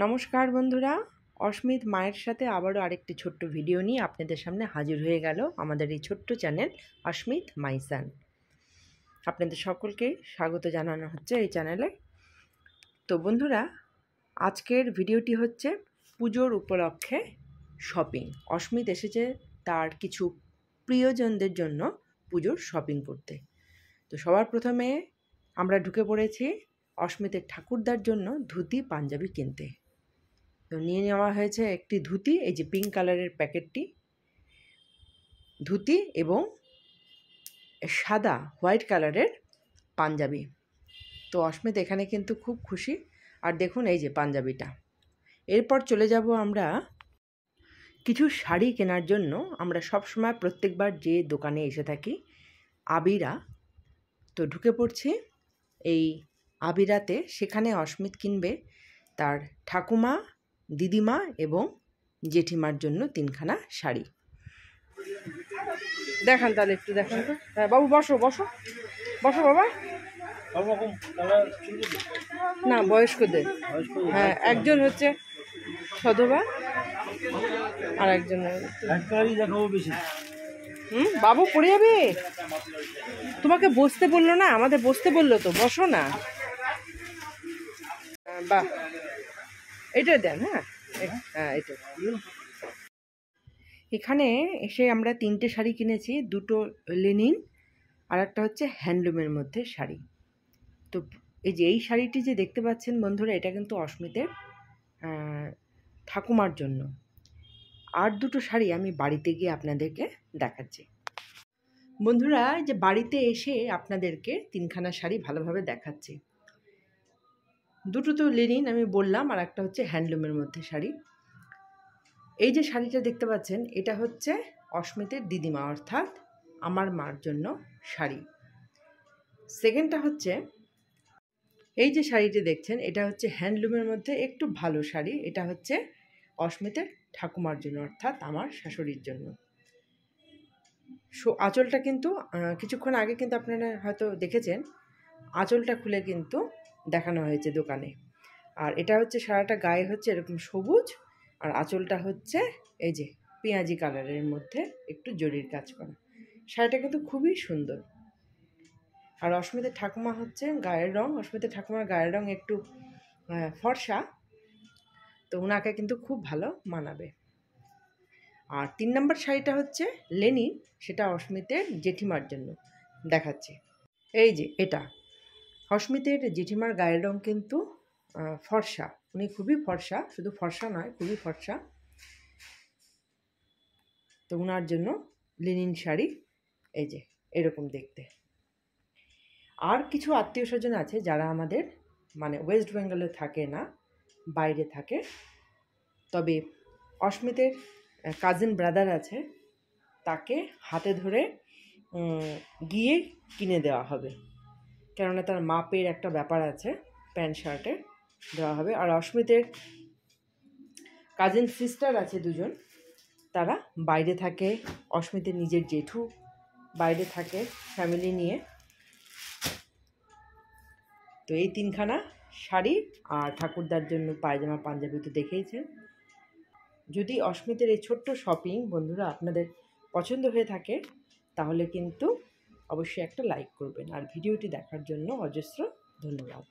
নমস্কার বন্ধুরা, অস্মিত মায়ের সাথে আবারও আরেকটি ছোট্ট ভিডিও নিয়ে আপনাদের সামনে হাজির হয়ে গেল আমাদের এই ছোট্ট চ্যানেল অস্মিত মাইসান। আপনাদের সকলকে স্বাগত জানানো হচ্ছে এই চ্যানেলে। তো বন্ধুরা, আজকের ভিডিওটি হচ্ছে পুজোর উপলক্ষে শপিং। অস্মিত এসেছে তার কিছু প্রিয়জনদের জন্য পুজোর শপিং করতে। তো সবার প্রথমে আমরা ঢুকে পড়েছি অস্মিতের ঠাকুরদার জন্য ধুতি পাঞ্জাবি কিনতে। তো নিয়ে নেওয়া হয়েছে একটি ধুতি, এই যে পিঙ্ক কালারের প্যাকেটটি, ধুতি এবং সাদা হোয়াইট কালারের পাঞ্জাবি। তো অস্মিত এখানে কিন্তু খুব খুশি। আর দেখুন এই যে পাঞ্জাবিটা। এরপর চলে যাব আমরা কিছু শাড়ি কেনার জন্য। আমরা সবসময় প্রত্যেকবার যে দোকানে এসে থাকি, আবিরা। তো ঢুকে পড়ছি এই আবিরাতে। সেখানে অস্মিত কিনবে তার ঠাকুমা, দিদিমা এবং জেঠিমার জন্য 3খানা শাড়ি। দেখান তাহলে, একটু দেখান তো। হ্যাঁ বাবু, বসো বসো বসো বাবা। না, বয়স্কদের। হ্যাঁ, একজন হচ্ছে সধবা আর একজন বাবু পড়ে যাবে। তোমাকে বসতে বললো না, আমাদের বসতে বললো তো, বসো না। বাহ, এটা দেন। হ্যাঁ হ্যাঁ, এটা। এখানে এসে আমরা 3টে শাড়ি কিনেছি, 2টো লেনিন আর একটা হচ্ছে হ্যান্ডলুমের মধ্যে শাড়ি। তো এই যে এই শাড়িটি যে দেখতে পাচ্ছেন বন্ধুরা, এটা কিন্তু অস্মিতের ঠাকুমার জন্য। আর 2টো শাড়ি আমি বাড়িতে গিয়ে আপনাদেরকে দেখাচ্ছি। বন্ধুরা, যে বাড়িতে এসে আপনাদেরকে 3খানা শাড়ি ভালোভাবে দেখাচ্ছি। 2টো তো লেনিন আমি বললাম, আর একটা হচ্ছে হ্যান্ডলুমের মধ্যে শাড়ি। এই যে শাড়িটা দেখতে পাচ্ছেন, এটা হচ্ছে অস্মিতের দিদিমা অর্থাৎ আমার মার জন্য শাড়ি। সেকেন্ডটা হচ্ছে এই যে শাড়িটি দেখছেন, এটা হচ্ছে হ্যান্ডলুমের মধ্যে একটু ভালো শাড়ি। এটা হচ্ছে অস্মিতের ঠাকুমার জন্য অর্থাৎ আমার শাশুড়ির জন্য। আঁচলটা কিন্তু কিছুক্ষণ আগে কিন্তু আপনারা হয়তো দেখেছেন, আঁচলটা খুলে কিন্তু দেখানো হয়েছে দোকানে। আর এটা হচ্ছে সারাটা গায়ে হচ্ছে এরকম সবুজ, আর আঁচলটা হচ্ছে এই যে পেঁয়াজি কালারের মধ্যে একটু জরির কাজ করা। শাড়িটা কিন্তু খুবই সুন্দর। আর অস্মিতের ঠাকুমা হচ্ছে গায়ের রং, অস্মিতের ঠাকুমার গায়ের রং একটু ফর্সা, তো ওনাকে কিন্তু খুব ভালো মানাবে। আর 3 নম্বর শাড়িটা হচ্ছে লেনিন, সেটা অস্মিতের জেঠিমার জন্য দেখাচ্ছি। এই যে এটা অস্মিতের জেঠিমার গায়ের রং কিন্তু ফর্সা, উনি খুবই ফর্সা, শুধু ফর্সা নয়, খুবই ফর্সা। তো ওনার জন্য লেনিন শাড়ি, এই যে এরকম দেখতে। আর কিছু আত্মীয় স্বজন আছে যারা আমাদের মানে ওয়েস্ট বেঙ্গলে থাকে না, বাইরে থাকে। তবে অস্মিতের কাজিন ব্রাদার আছে, তাকে হাতে ধরে গিয়ে কিনে দেওয়া হবে, কেননা তার মাপের একটা ব্যাপার আছে, প্যান্ট শার্টে দেওয়া হবে। আর অস্মিতের কাজিন সিস্টার আছে 2জন, তারা বাইরে থাকে। অস্মিতের নিজের জেঠু বাইরে থাকে ফ্যামিলি নিয়ে। তো এই 3খানা শাড়ি আর ঠাকুরদার জন্য পায়জামা পাঞ্জাবি তো দেখেইছেন। যদি অস্মিতের এই ছোট্ট শপিং বন্ধুরা আপনাদের পছন্দ হয়ে থাকে, তাহলে কিন্তু অবশ্যই একটা লাইক করবেন। আর ভিডিওটি দেখার জন্য অজস্র ধন্যবাদ।